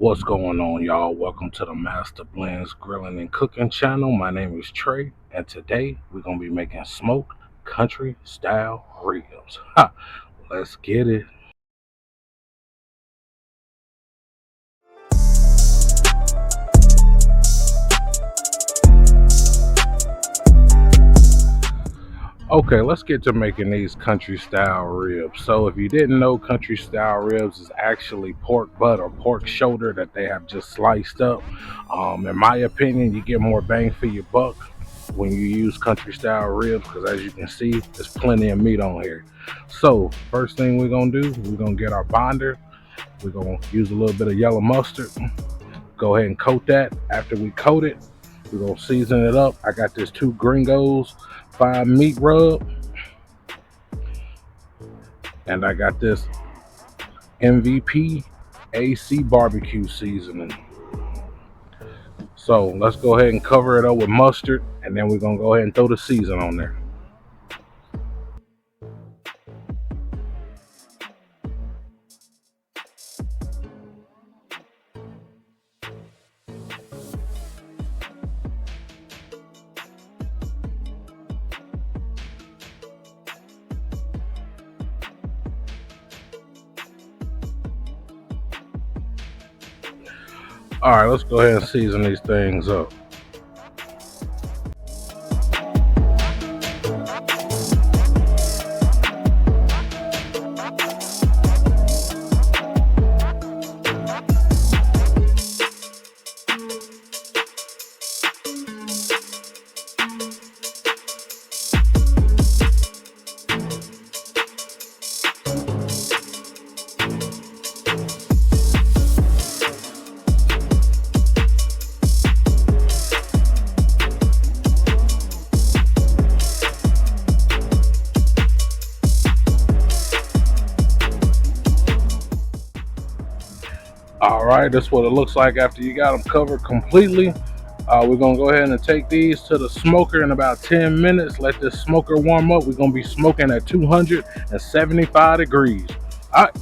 What's going on, y'all? Welcome to the Mastablendz Grilling and Cooking channel. My name is Trey, and today we're gonna be making smoked country style ribs. Ha! Let's get it. Okay, let's get to making these country style ribs. So if you didn't know, country style ribs is actually pork butt or pork shoulder that they have just sliced up. In my opinion, you get more bang for your buck when you use country style ribs, because as you can see, there's plenty of meat on here. So first thing we're gonna do, we're gonna get our binder. We're gonna use a little bit of yellow mustard. Go ahead and coat that. After we coat it, we're gonna season it up. I got this 2 Gringos 5 meat rub, and I got this MVP AC barbecue seasoning. So let's go ahead and cover it up with mustard, and then we're gonna go ahead and throw the season on there. All right, let's go ahead and season these things up. All right, that's what it looks like after you got them covered completely. We're gonna go ahead and take these to the smoker in about 10 minutes. Let this smoker warm up. We're gonna be smoking at 275 degrees. All right.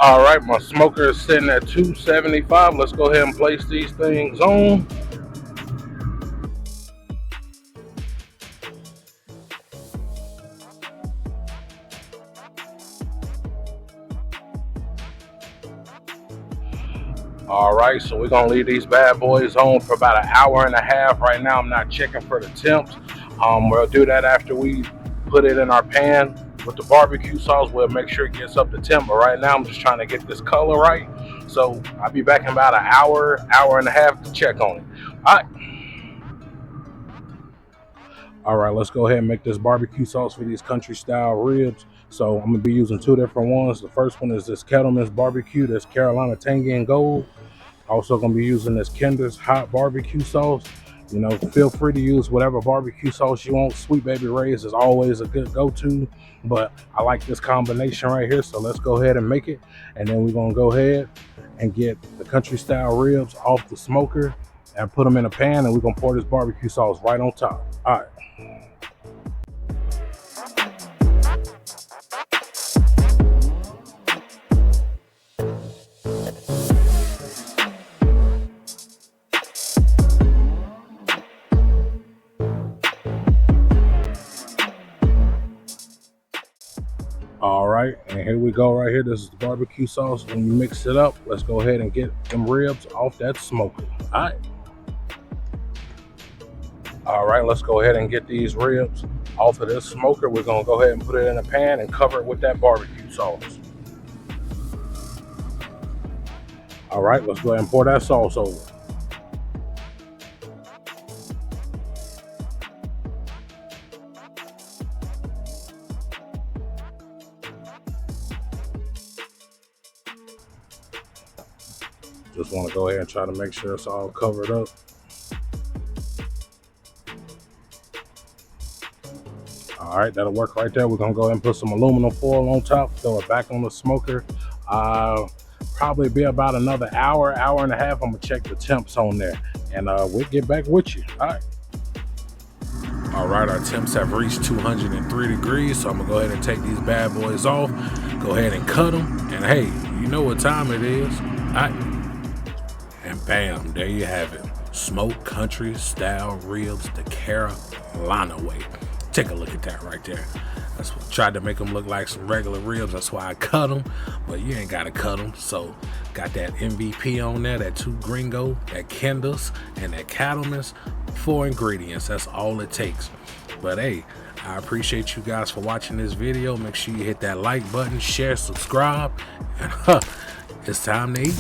All right, my smoker is sitting at 275. Let's go ahead and place these things on. All right, so we're gonna leave these bad boys on for about an hour and a half. Right now, I'm not checking for the temps. We'll do that after we put it in our pan with the barbecue sauce. We'll make sure it gets up to temp. But right now, I'm just trying to get this color right. So I'll be back in about an hour, hour and a half to check on it. All right. All right, let's go ahead and make this barbecue sauce for these country style ribs. So I'm gonna be using 2 different ones. The first one is this Cattlemen's barbecue. That's Carolina Tangy and Gold. Also gonna be using this Kinder's hot barbecue sauce. You know, feel free to use whatever barbecue sauce you want. Sweet Baby Ray's is always a good go-to, but I like this combination right here. So let's go ahead and make it. And then we're gonna go ahead and get the country style ribs off the smoker and put them in a pan, and we're gonna pour this barbecue sauce right on top. All right. All right, and here we go right here. This is the barbecue sauce. When you mix it up, let's go ahead and get them ribs off that smoker. All right. All right, let's go ahead and get these ribs off of this smoker. We're gonna go ahead and put it in a pan and cover it with that barbecue sauce. All right, let's go ahead and pour that sauce over. Just want to go ahead and try to make sure it's all covered up. All right, that'll work right there. We're gonna go ahead and put some aluminum foil on top, throw it back on the smoker. Probably be about another hour, hour and a half. I'm gonna check the temps on there, and we'll get back with you. All right. All right, our temps have reached 203 degrees, so I'm gonna go ahead and take these bad boys off. Go ahead and cut them, and hey, you know what time it is. All right, and bam, there you have it. Smoked country style ribs the Carolina way. Take a look at that right there. That's what tried to make them look like some regular ribs. That's why I cut them, but you ain't gotta cut them. So got that MVP on there, that 2 Gringos, that Kendall's, and that Cattlemen's. 4 ingredients. That's all it takes. But hey, I appreciate you guys for watching this video. Make sure you hit that like button, share, subscribe, and it's time to eat.